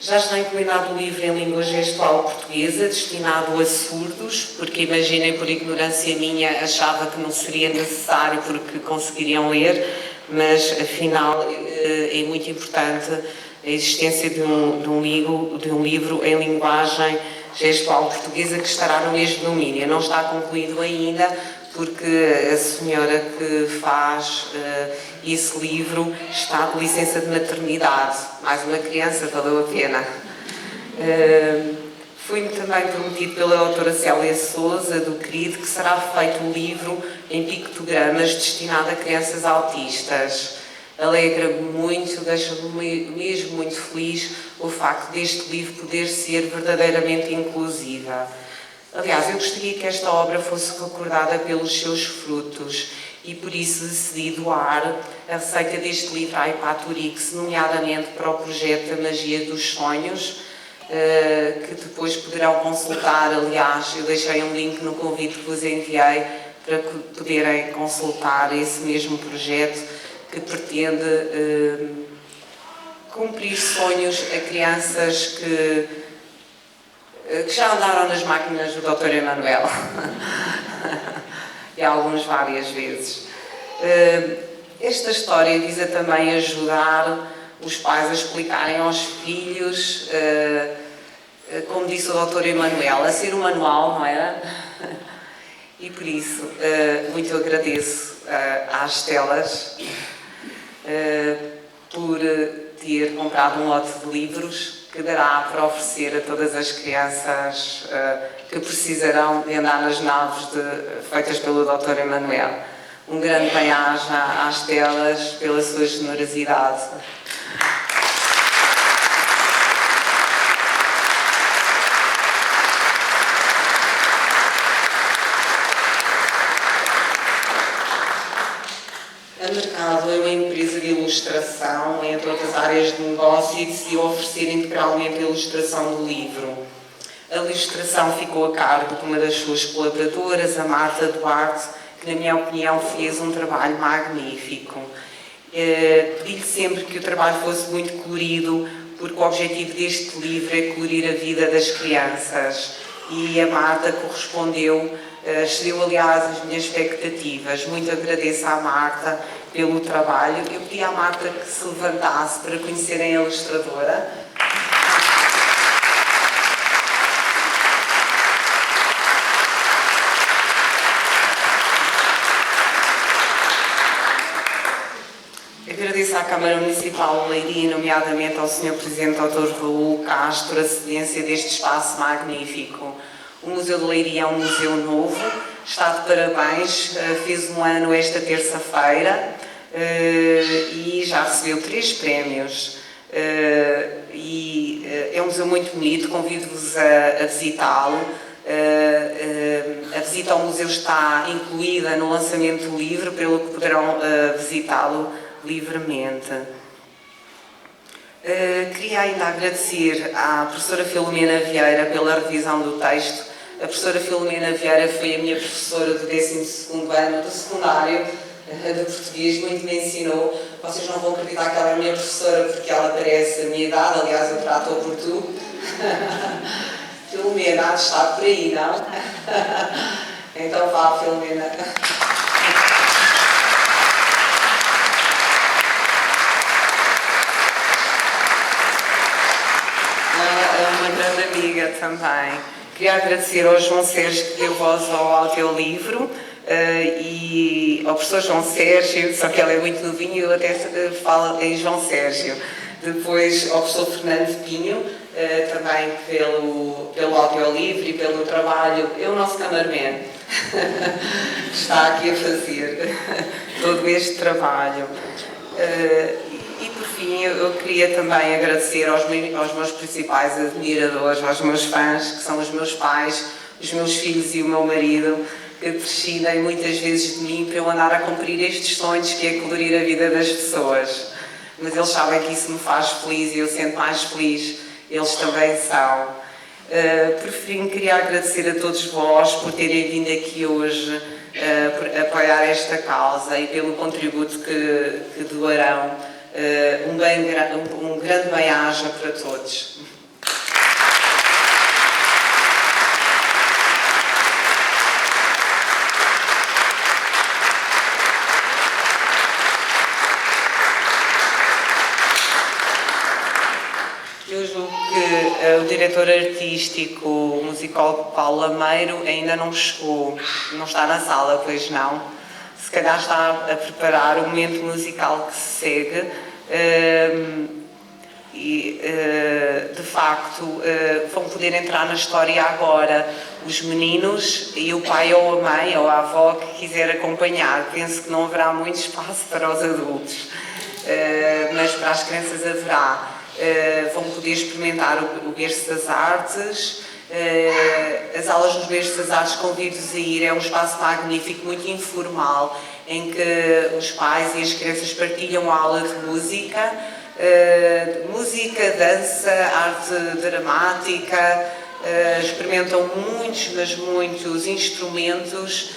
Já está inclinado o livro em língua gestual portuguesa, destinado a surdos, porque imaginem, por ignorância minha, achava que não seria necessário porque conseguiriam ler, mas afinal é muito importante a existência de um livro em linguagem gestual portuguesa que estará no mês de domínio. Não está concluído ainda, porque a senhora que faz esse livro está de licença de maternidade. Mais uma criança, valeu a pena. Foi-me também prometido pela autora Célia Sousa, do CRID, que será feito um livro em pictogramas destinado a crianças autistas. Alegra-me muito, deixa-me mesmo muito feliz o facto deste livro poder ser verdadeiramente inclusiva. Aliás, eu gostaria que esta obra fosse recordada pelos seus frutos e por isso decidi doar a receita deste livro à Ipaturix, nomeadamente para o projeto A Magia dos Sonhos, que depois poderão consultar. Aliás, eu deixei um link no convite que vos enviei para poderem consultar esse mesmo projeto que pretende cumprir sonhos a crianças que já andaram nas máquinas do Dr. Emanuel. E alguns várias vezes. Esta história visa também ajudar os pais a explicarem aos filhos, como disse o Dr. Emanuel, a ser um manual, não era? E por isso, muito agradeço às Telas por ter comprado um lote de livros que dará para oferecer a todas as crianças que precisarão de andar nas naves feitas pelo Dr. Emanuel. Um grande bem-aja às Telas pela sua generosidade. A Mercado é uma empresa de ilustração, entre outras áreas de negócio, e decidiu oferecer integralmente a ilustração do livro. A ilustração ficou a cargo de uma das suas colaboradoras, a Marta Duarte, que, na minha opinião, fez um trabalho magnífico. Pedi-lhe sempre que o trabalho fosse muito colorido, porque o objetivo deste livro é colorir a vida das crianças. E a Marta correspondeu, excedeu, aliás, as minhas expectativas. Muito agradeço à Marta pelo trabalho. Eu pedi à Marta que se levantasse para conhecerem a ilustradora. Agradeço à Câmara Municipal de Leiria, nomeadamente ao Sr. Presidente Dr. Raul Castro, a cedência deste espaço magnífico. O Museu de Leiria é um museu novo, está de parabéns, fez um ano esta terça-feira e já recebeu 3 prémios. É um museu muito bonito, convido-vos a visitá-lo. A visita ao museu está incluída no lançamento do livro, pelo que poderão visitá-lo livremente. Queria ainda agradecer à professora Filomena Vieira pela revisão do texto. A professora Filomena Vieira foi a minha professora do 12º ano do secundário de português, muito me ensinou. Vocês não vão acreditar que ela é a minha professora porque ela parece a minha idade, aliás eu trato-a por tu. Filomena, há de estar por aí, não? Então vá, Filomena. É uma grande amiga também. Queria agradecer ao João Sérgio que deu voz ao audiolivro e ao professor João Sérgio, só que ele é muito novinho, eu até falo em João Sérgio. Depois ao professor Fernando Pinho, também pelo audiolivro e pelo trabalho, é o nosso cameraman, está aqui a fazer todo este trabalho. E por fim, eu queria também agradecer aos meus principais admiradores, aos meus fãs, que são os meus pais, os meus filhos e o meu marido, que prescindem muitas vezes de mim para eu andar a cumprir estes sonhos, que é colorir a vida das pessoas. Mas eles sabem que isso me faz feliz e eu sinto mais feliz, eles também são. Por fim, queria agradecer a todos vós por terem vindo aqui hoje por apoiar esta causa e pelo contributo que doarão. Um grande bem-aja para todos. Eu julgo que o diretor artístico musical Paulo Lameiro ainda não chegou, não está na sala, pois não. Se calhar está a preparar o momento musical que se segue de facto vão poder entrar na história agora os meninos e o pai ou a mãe ou a avó que quiser acompanhar. Penso que não haverá muito espaço para os adultos, mas para as crianças haverá. Vão poder experimentar o berço das artes As aulas nos Berços das Artes, convido-vos a ir, é um espaço magnífico, muito informal, em que os pais e as crianças partilham a aula de música, dança, arte dramática, experimentam muitos, mas muitos instrumentos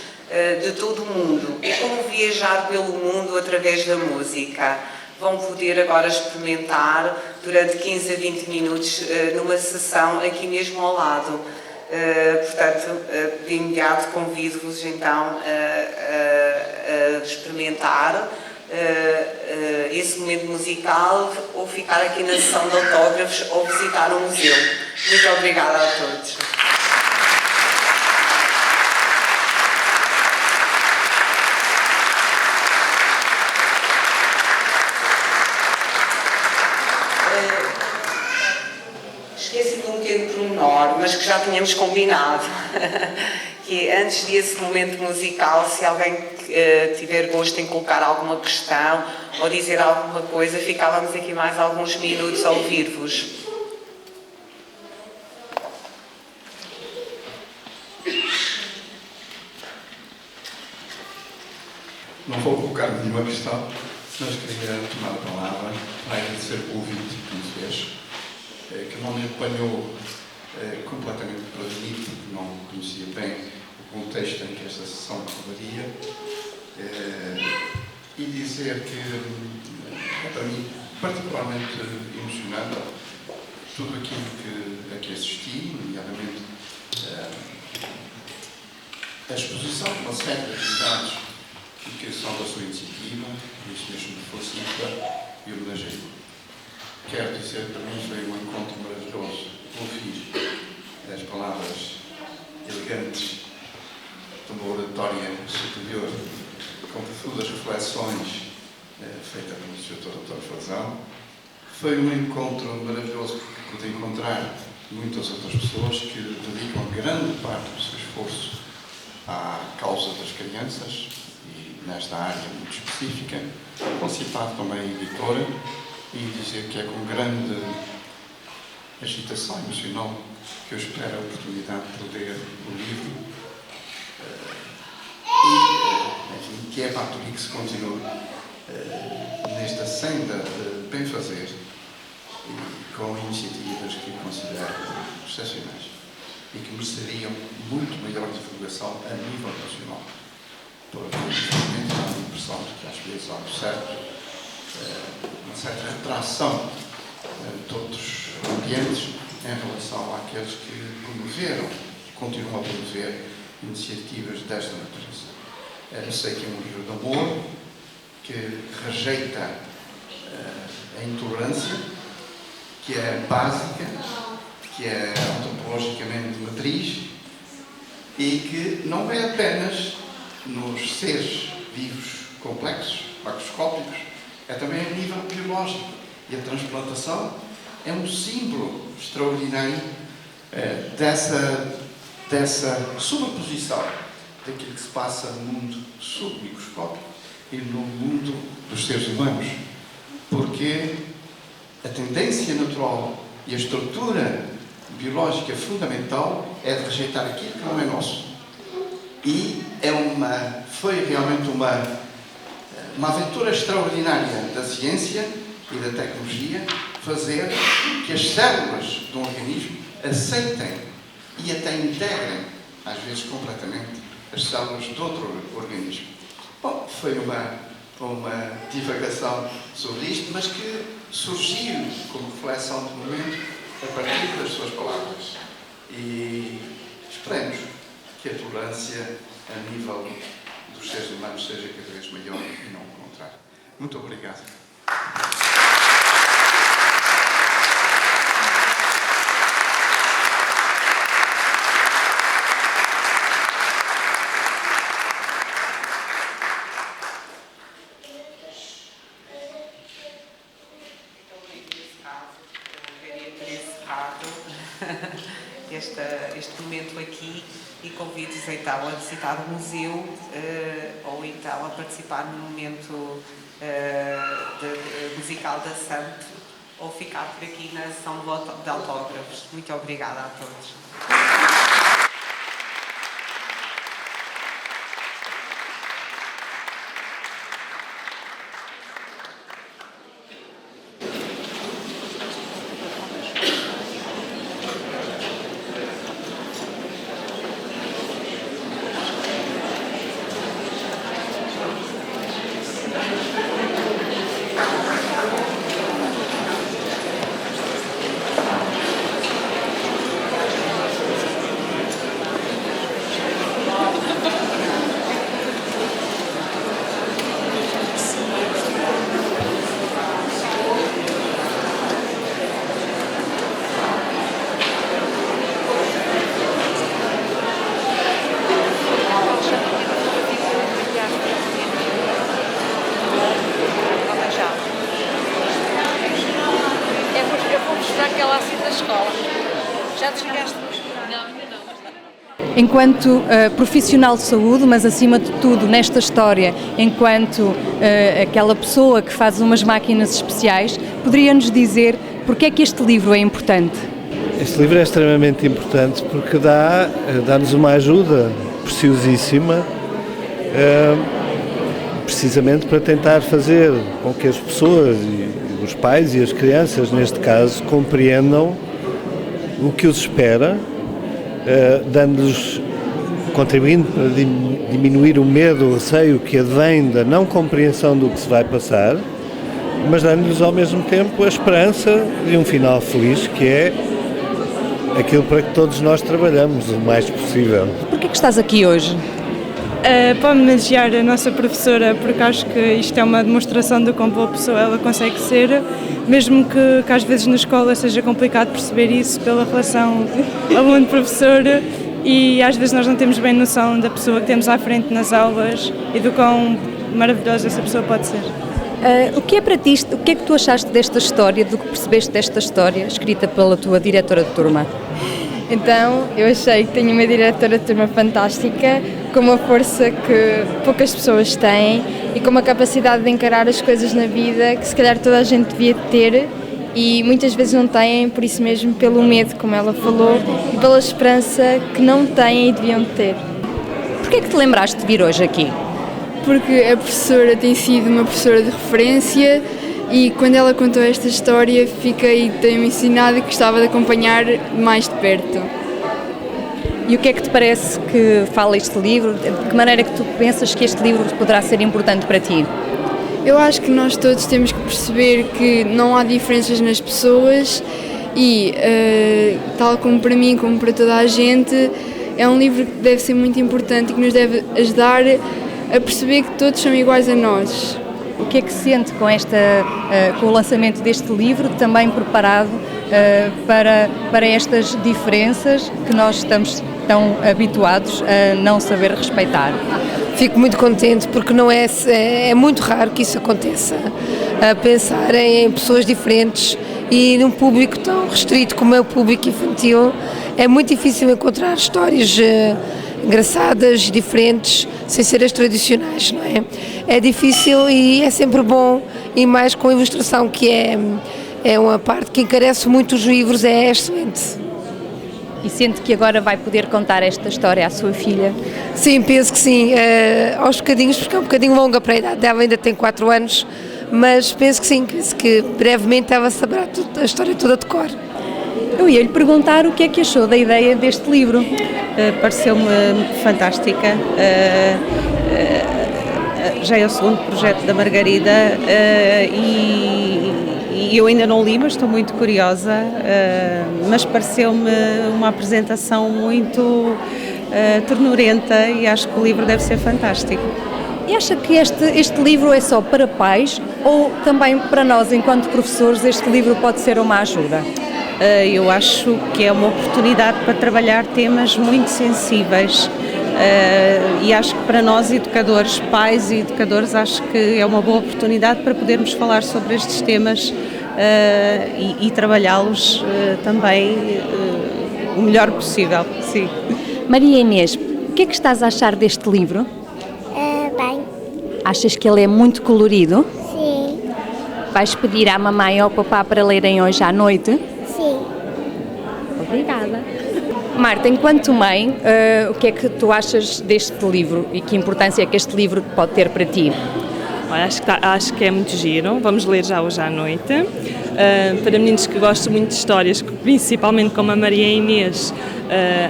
de todo o mundo. É como viajar pelo mundo através da música. Vão poder agora experimentar durante 15 a 20 minutos numa sessão aqui mesmo ao lado. Portanto, de imediato convido-vos então a experimentar esse momento musical, ou ficar aqui na sessão de autógrafos, ou visitar o museu. Muito obrigada a todos. Esqueci de um pequeno pormenor, mas que já tínhamos combinado, que é, antes desse momento musical, se alguém tiver gosto em colocar alguma questão ou dizer alguma coisa, ficávamos aqui mais alguns minutos a ouvir-vos. Não vou colocar nenhuma questão, mas queria tomar a palavra para agradecer o convite que me fez, que não me apanhou completamente prevenido, porque não conhecia bem o contexto em que esta sessão ocorreria, e dizer que é para mim particularmente emocionante tudo aquilo a que assisti, nomeadamente a exposição de uma série de atividades que são da sua iniciativa, isso mesmo que fosse e homenageio. Quero dizer que para mim foi um encontro maravilhoso. Ouvi as palavras elegantes de uma oratória superior, com profundas reflexões feitas pelo Sr. Dr. Frazão. Foi um encontro maravilhoso, porque pude encontrar muitas outras pessoas que dedicam grande parte do seu esforço à causa das crianças, e nesta área muito específica. Vou citar também a editora e dizer que é com grande agitação emocional que eu espero a oportunidade de ler o livro e, enfim, que é para que se continue nesta senda de bem-fazer e com iniciativas que considero excepcionais e que mereceriam muito maior divulgação a nível nacional. Porque, infelizmente, há uma impressão de que às vezes há uma certa retração de outros ambientes em relação àqueles que promoveram e continuam a promover iniciativas desta natureza. Eu sei que é um livro de amor, que rejeita a intolerância, que é básica, que é antropologicamente matriz e que não é apenas nos seres vivos complexos, macroscópicos, é também a nível biológico. E a transplantação é um símbolo extraordinário dessa sobreposição daquilo que se passa no mundo submicroscópico e no mundo dos seres humanos. Porque a tendência natural e a estrutura biológica fundamental é de rejeitar aquilo que não é nosso. E foi realmente uma aventura extraordinária da ciência e da tecnologia fazer que as células de um organismo aceitem e até integrem, às vezes completamente, as células de outro organismo. Bom, foi uma divagação sobre isto, mas que surgiu como reflexão de momento a partir das suas palavras. E esperemos que a tolerância a nível dos seres humanos seja cada vez maior e não o contrário. Muito obrigado. Este momento aqui e convido-vos então a visitar o museu ou então a participar no momento musical da SAMP ou ficar por aqui na sessão de autógrafos. Muito obrigada a todos. Enquanto profissional de saúde, mas acima de tudo nesta história, enquanto aquela pessoa que faz umas máquinas especiais, poderia-nos dizer porque é que este livro é importante? Este livro é extremamente importante porque dá-nos uma ajuda preciosíssima, precisamente para tentar fazer com que as pessoas, e os pais e as crianças, neste caso, compreendam o que os espera, contribuindo para diminuir o medo, o receio que advém da não compreensão do que se vai passar, mas dando-lhes ao mesmo tempo a esperança de um final feliz, que é aquilo para que todos nós trabalhamos o mais possível. Porquê que estás aqui hoje? Para homenagear a nossa professora, porque acho que isto é uma demonstração de quão boa pessoa ela consegue ser, mesmo que às vezes na escola seja complicado perceber isso pela relação aluno-professor, e às vezes nós não temos bem noção da pessoa que temos à frente nas aulas e do quão maravilhosa essa pessoa pode ser. O que é para ti, o que é que tu achaste desta história, do que percebeste desta história escrita pela tua diretora de turma? Então, eu achei que tenho uma diretora de turma fantástica, com uma força que poucas pessoas têm e com uma capacidade de encarar as coisas na vida que se calhar toda a gente devia ter e muitas vezes não têm, por isso mesmo, pelo medo, como ela falou, e pela esperança que não têm e deviam ter. Porquê é que te lembraste de vir hoje aqui? Porque a professora tem sido uma professora de referência e quando ela contou esta história fiquei tão ensinada que gostava de acompanhar mais de perto. E o que é que te parece que fala este livro? De que maneira é que tu pensas que este livro poderá ser importante para ti? Eu acho que nós todos temos que perceber que não há diferenças nas pessoas e, tal como para mim, como para toda a gente, é um livro que deve ser muito importante e que nos deve ajudar a perceber que todos são iguais a nós. O que é que sente com o lançamento deste livro, também preparado para estas diferenças que nós estamos tão habituados a não saber respeitar? Fico muito contente porque não é muito raro que isso aconteça, a pensar em pessoas diferentes e num público tão restrito como é o público infantil, é muito difícil encontrar histórias engraçadas, diferentes, sem ser as tradicionais, não é? É difícil e é sempre bom, e mais com a ilustração, que é uma parte que encarece muito os livros, é excelente. E sente que agora vai poder contar esta história à sua filha? Sim, penso que sim, aos bocadinhos, porque é um bocadinho longa para a idade dela, ainda tem 4 anos, mas penso que sim, que brevemente ela saberá a história toda de cor. Eu ia lhe perguntar o que é que achou da ideia deste livro. Pareceu-me fantástica. Já é o segundo projeto da Margarida e eu ainda não li, mas estou muito curiosa. Mas pareceu-me uma apresentação muito ternurenta e acho que o livro deve ser fantástico. E acha que este livro é só para pais ou também para nós, enquanto professores, este livro pode ser uma ajuda? Eu acho que é uma oportunidade para trabalhar temas muito sensíveis e acho que para nós educadores, pais e educadores, acho que é uma boa oportunidade para podermos falar sobre estes temas e trabalhá-los também o melhor possível. Sim. Maria Inês, o que é que estás a achar deste livro? Bem. Achas que ele é muito colorido? Sim. Vais pedir à mamãe ou ao papá para lerem hoje à noite? Sim. Obrigada. Marta, enquanto mãe, o que é que tu achas deste livro e que importância é que este livro pode ter para ti? Olha, acho que é muito giro, vamos ler já hoje à noite. Para meninos que gostam muito de histórias, principalmente como a Maria Inês,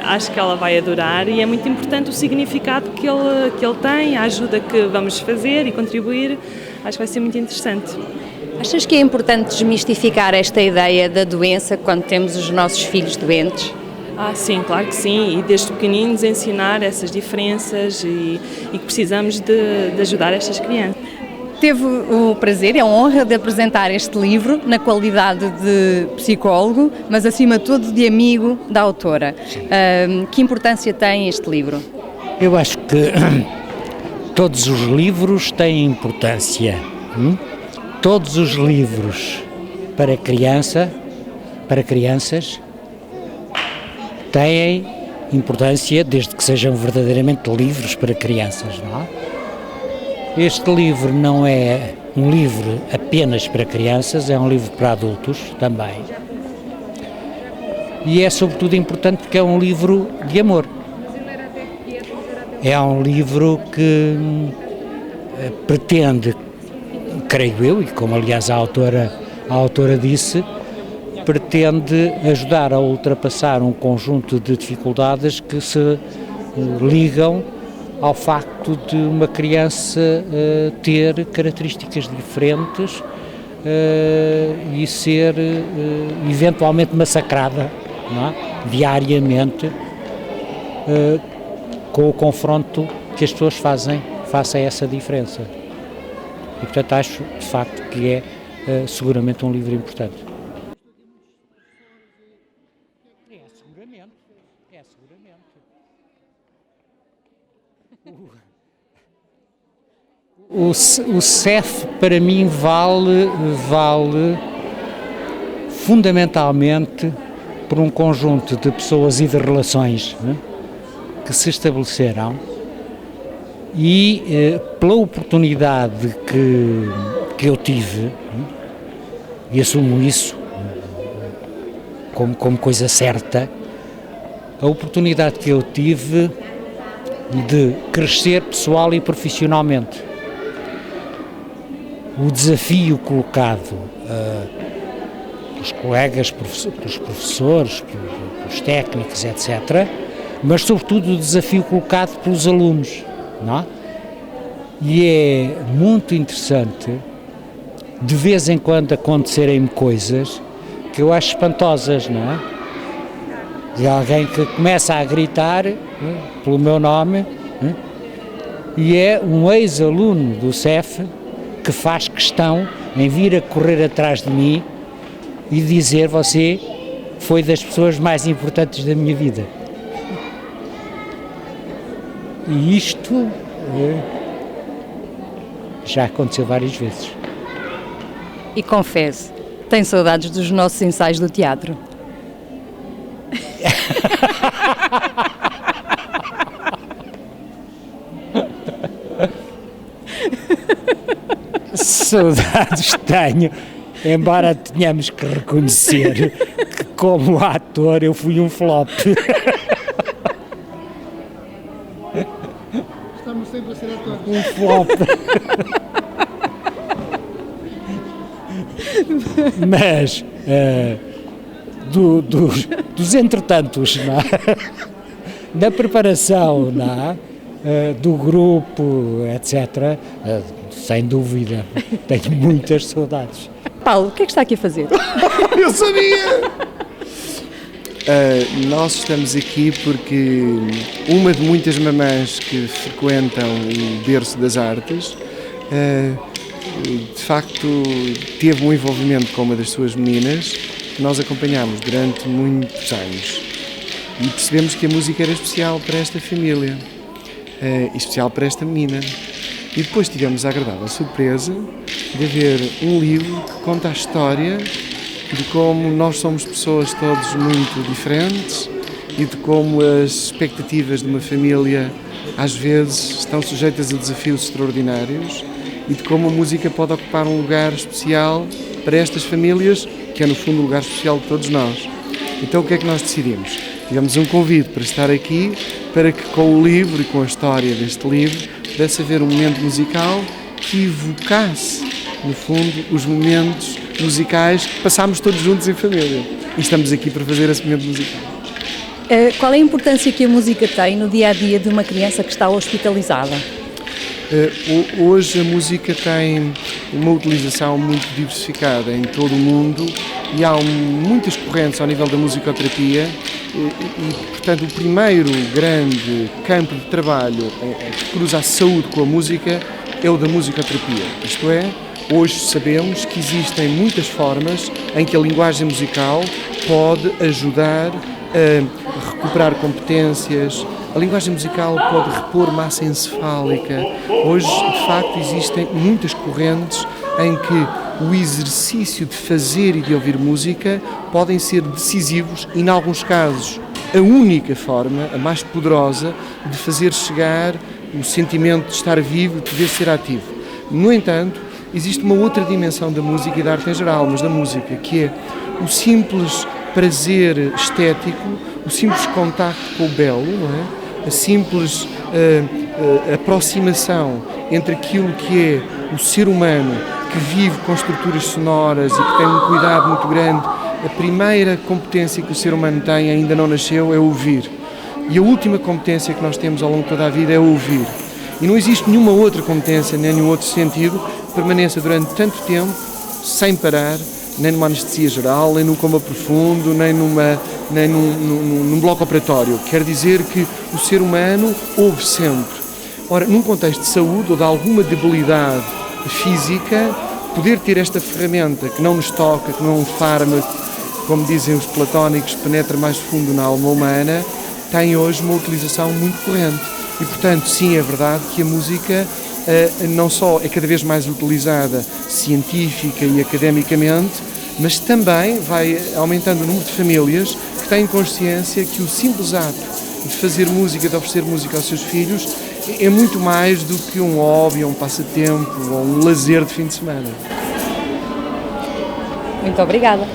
acho que ela vai adorar e é muito importante o significado que ele tem, a ajuda que vamos fazer e contribuir, acho que vai ser muito interessante. Achas que é importante desmistificar esta ideia da doença quando temos os nossos filhos doentes? Sim, claro que sim, e desde pequeninos ensinar essas diferenças e que precisamos de ajudar estas crianças. Teve o prazer, é uma honra de apresentar este livro na qualidade de psicólogo, mas acima de tudo de amigo da autora. Que importância tem este livro? Eu acho que todos os livros têm importância. Todos os livros para crianças têm importância desde que sejam verdadeiramente livros para crianças, não é? Este livro não é um livro apenas para crianças, é um livro para adultos também. E é sobretudo importante porque é um livro de amor. É um livro que pretende, creio eu, e como aliás a autora disse, pretende ajudar a ultrapassar um conjunto de dificuldades que se ligam ao facto de uma criança ter características diferentes e ser eventualmente massacrada, não é? Diariamente com o confronto que as pessoas fazem face a essa diferença. E portanto acho de facto que é seguramente um livro importante. O CEF para mim vale fundamentalmente por um conjunto de pessoas e de relações, né, que se estabeleceram e pela oportunidade que eu tive, e assumo isso como coisa certa, a oportunidade que eu tive de crescer pessoal e profissionalmente. O desafio colocado pelos colegas, pelos professores, pelos técnicos, etc., mas sobretudo o desafio colocado pelos alunos, não é? E é muito interessante de vez em quando acontecerem coisas que eu acho espantosas, não é? De alguém que começa a gritar pelo meu nome, e é um ex-aluno do CEF que faz questão em vir a correr atrás de mim e dizer: você foi das pessoas mais importantes da minha vida. E isto já aconteceu várias vezes. E confesse, tem saudades dos nossos ensaios do teatro? Saudades tenho, embora tenhamos que reconhecer que como ator eu fui um flop. Estamos sempre a ser atores. Um flop. Mas dos entretantos, não é? Da preparação, não é? Do grupo, etc., sem dúvida, tenho muitas saudades. Paulo, o que é que está aqui a fazer? Eu sabia! Nós estamos aqui porque uma de muitas mamães que frequentam o berço das artes, de facto, teve um envolvimento com uma das suas meninas que nós acompanhámos durante muitos anos e percebemos que a música era especial para esta família, especial para esta menina. E depois tivemos a agradável surpresa de ver um livro que conta a história de como nós somos pessoas todos muito diferentes e de como as expectativas de uma família às vezes estão sujeitas a desafios extraordinários e de como a música pode ocupar um lugar especial para estas famílias, que é no fundo um lugar especial de todos nós. Então o que é que nós decidimos? Tivemos um convite para estar aqui, para que com o livro e com a história deste livro pudesse haver um momento musical que evocasse, no fundo, os momentos musicais que passámos todos juntos em família. E estamos aqui para fazer esse momento musical. Qual é a importância que a música tem no dia-a-dia de uma criança que está hospitalizada? Hoje a música tem uma utilização muito diversificada em todo o mundo e há muitas correntes ao nível da musicoterapia e, portanto, o primeiro grande campo de trabalho que cruza a saúde com a música é o da musicoterapia. Isto é, hoje sabemos que existem muitas formas em que a linguagem musical pode ajudar a recuperar competências. A linguagem musical pode repor massa encefálica. Hoje, de facto, existem muitas correntes em que o exercício de fazer e de ouvir música podem ser decisivos e, em alguns casos, a única forma, a mais poderosa, de fazer chegar o sentimento de estar vivo e de poder ser ativo. No entanto, existe uma outra dimensão da música e da arte em geral, mas da música, que é o simples prazer estético, o simples contacto com o belo, não é? A simples aproximação entre aquilo que é o ser humano que vive com estruturas sonoras e que tem um cuidado muito grande. A primeira competência que o ser humano tem, ainda não nasceu, é ouvir. E a última competência que nós temos ao longo de toda a vida é ouvir. E não existe nenhuma outra competência, nem nenhum outro sentido que permaneça durante tanto tempo, sem parar, nem numa anestesia geral, nem num coma profundo, nem num bloco operatório. Quer dizer que o ser humano ouve sempre. Ora, num contexto de saúde ou de alguma debilidade física, poder ter esta ferramenta que não nos toca, que não é um fármaco, como dizem os platónicos, penetra mais fundo na alma humana, tem hoje uma utilização muito corrente. E, portanto, sim, é verdade que a música não só é cada vez mais utilizada científica e academicamente, mas também vai aumentando o número de famílias que têm consciência que o simples ato de fazer música, de oferecer música aos seus filhos, é muito mais do que um hobby, um passatempo ou um lazer de fim de semana. Muito obrigada.